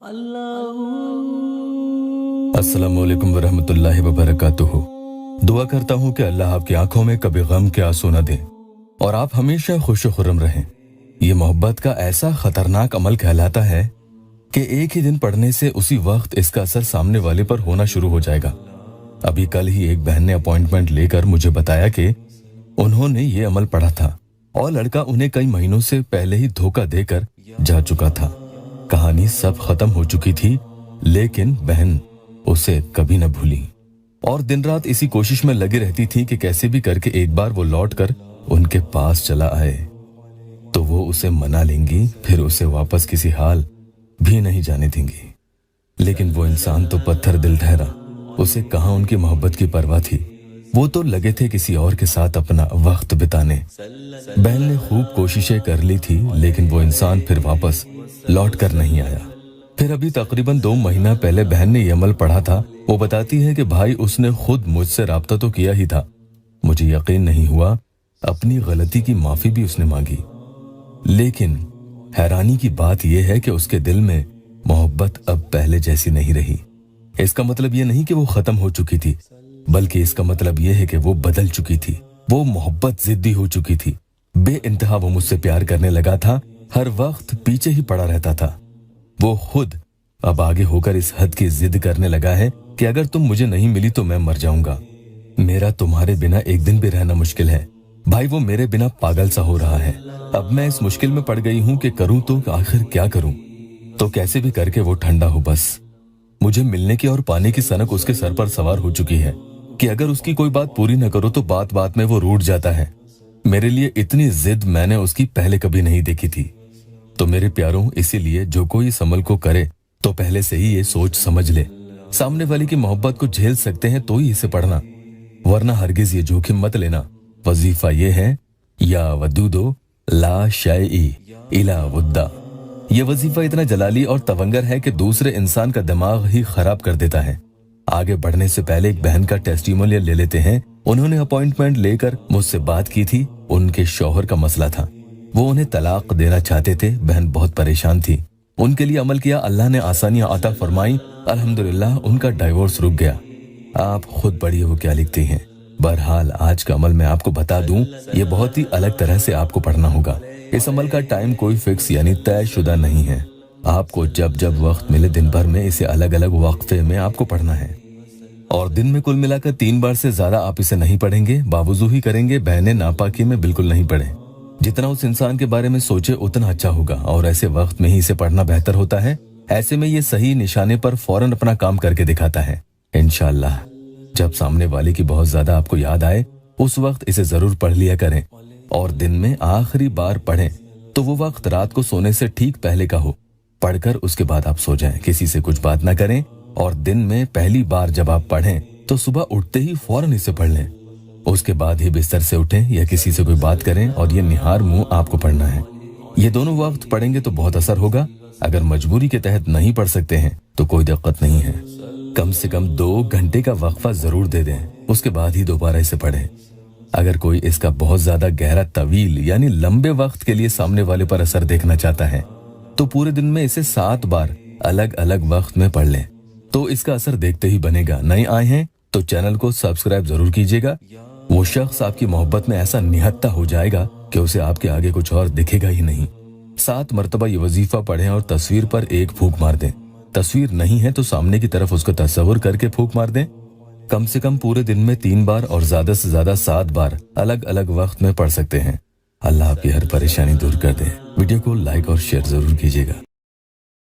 अस्सलामुअलैकुम वरहमतुल्लाहि वबरकातुहू। दुआ करता हूँ कि अल्लाह आपकी आंखों में कभी गम के आंसू न दे और आप हमेशा खुश खुर्रम रहें। ये मोहब्बत का ऐसा खतरनाक अमल कहलाता है कि एक ही दिन पढ़ने से उसी वक्त इसका असर सामने वाले पर होना शुरू हो जाएगा। अभी कल ही एक बहन ने अपॉइंटमेंट लेकर मुझे बताया कि उन्होंने ये अमल पढ़ा था और लड़का उन्हें कई महीनों से पहले ही धोखा देकर जा चुका था। कहानी सब खत्म हो चुकी थी, लेकिन बहन उसे कभी न भूली और दिन रात इसी कोशिश में लगी रहती थी कि कैसे भी करके एक बार वो लौट कर उनके पास चला आए तो वो उसे मना लेंगी, फिर उसे वापस किसी हाल भी नहीं जाने देंगी। लेकिन वो इंसान तो पत्थर दिल ठहरा, उसे कहाँ उनकी मोहब्बत की परवाह थी। वो तो लगे थे किसी और के साथ अपना वक्त बिताने। बहन ने खूब कोशिशें कर ली थी, लेकिन वो इंसान फिर वापस लौट कर नहीं आया। फिर अभी तकरीबन 2 महीना पहले बहन ने ये अमल पढ़ा था। वो बताती है कि भाई उसने खुद मुझसे राब्ता तो किया ही था, मुझे यकीन नहीं हुआ, अपनी गलती की माफी भी उसने मांगी, लेकिन हैरानी की बात यह है कि उसके दिल में मोहब्बत अब पहले जैसी नहीं रही। इसका मतलब यह नहीं कि वो खत्म हो चुकी थी, बल्कि इसका मतलब यह है कि वो बदल चुकी थी। वो मोहब्बत जिद्दी हो चुकी थी। बेइंतहा वो मुझसे प्यार करने लगा था, हर वक्त पीछे ही पड़ा रहता था। वो खुद अब आगे होकर इस हद की जिद करने लगा है कि अगर तुम मुझे नहीं मिली तो मैं मर जाऊंगा। मेरा तुम्हारे बिना एक दिन भी रहना मुश्किल है। भाई वो मेरे बिना पागल सा हो रहा है। अब मैं इस मुश्किल में पड़ गई हूं कि करूं तो आखिर क्या करूं। तो कैसे भी करके वो ठंडा हो बस। मुझे मिलने की और पाने की सनक उसके सर पर सवार हो चुकी है कि अगर उसकी कोई बात पूरी न करो तो बात बात में वो रूठ जाता है। मेरे लिए इतनी जिद मैंने उसकी पहले कभी नहीं देखी थी। तो मेरे प्यारों, इसीलिए जो कोई इस अमल को करे तो पहले से ही ये सोच समझ ले, सामने वाले की मोहब्बत को झेल सकते हैं तो ही इसे पढ़ना, वरना हरगिज ये जोखिम मत लेना। वजीफा ये है, या वदूदो ला शायई इला वुद्दा। ये वजीफा इतना जलाली और तवंगर है कि दूसरे इंसान का दिमाग ही खराब कर देता है। आगे बढ़ने से पहले एक बहन का टेस्टिमोनियल ले लेते हैं। उन्होंने अपॉइंटमेंट लेकर मुझसे बात की थी। उनके शौहर का मसला था, वो उन्हें तलाक देना चाहते थे। बहन बहुत परेशान थी, उनके लिए अमल किया, अल्लाह ने आसानियां अता फरमाई, अल्हम्दुलिल्लाह उनका डाइवोर्स रुक गया। आप खुद पढ़िए वो क्या लिखती हैं। बहरहाल आज का अमल मैं आपको बता दूं, ये बहुत ही अलग तरह से आपको पढ़ना होगा। इस अमल का टाइम कोई फिक्स यानी तयशुदा नहीं है। आपको जब जब वक्त मिले दिन भर में इसे अलग अलग वक्फे में आपको पढ़ना है और दिन में कुल मिलाकर 3 बार से ज्यादा आप इसे नहीं पढ़ेंगे, बावजू ही करेंगे। बहने नापाकी में बिल्कुल नहीं पढ़े। जितना उस इंसान के बारे में सोचे उतना अच्छा होगा और ऐसे वक्त में ही इसे पढ़ना बेहतर होता है। ऐसे में ये सही निशाने पर फौरन अपना काम करके दिखाता है। इंशाअल्लाह जब सामने वाले की बहुत ज्यादा आपको याद आए उस वक्त इसे जरूर पढ़ लिया करें और दिन में आखिरी बार पढ़ें तो वो वक्त रात को सोने से ठीक पहले का हो। पढ़कर उसके बाद आप सो जाएं, किसी से कुछ बात ना करें और दिन में पहली बार जब आप पढ़ें तो सुबह उठते ही फौरन इसे पढ़ लें। उसके बाद ही बिस्तर से उठें या किसी से कोई बात करें और ये निहार मुंह आपको पढ़ना है। ये दोनों वक्त पढ़ेंगे तो बहुत असर होगा। अगर मजबूरी के तहत नहीं पढ़ सकते हैं तो कोई दिक्कत नहीं है, कम से कम 2 घंटे का वक्फा जरूर दे दें, उसके बाद ही दोबारा इसे पढ़ें। अगर कोई इसका बहुत ज्यादा गहरा तवील यानी लंबे वक्त के लिए सामने वाले पर असर देखना चाहता है तो पूरे दिन में इसे 7 बार अलग अलग वक्त में पढ़ लें, तो इसका असर देखते ही बनेगा। नए आए हैं तो चैनल को सब्सक्राइब जरूर कीजिएगा। वो शख्स आपकी मोहब्बत में ऐसा निहत्था हो जाएगा कि उसे आपके आगे कुछ और दिखेगा ही नहीं। 7 मर्तबा ये वजीफा पढ़ें और तस्वीर पर एक फूंक मार दें। तस्वीर नहीं है तो सामने की तरफ उसको तस्वुर करके फूंक मार दें। कम से कम पूरे दिन में 3 बार और ज्यादा से ज्यादा 7 बार अलग अलग वक्त में पढ़ सकते हैं। अल्लाह आपकी हर परेशानी दूर कर दे। वीडियो को लाइक और शेयर जरूर कीजिएगा।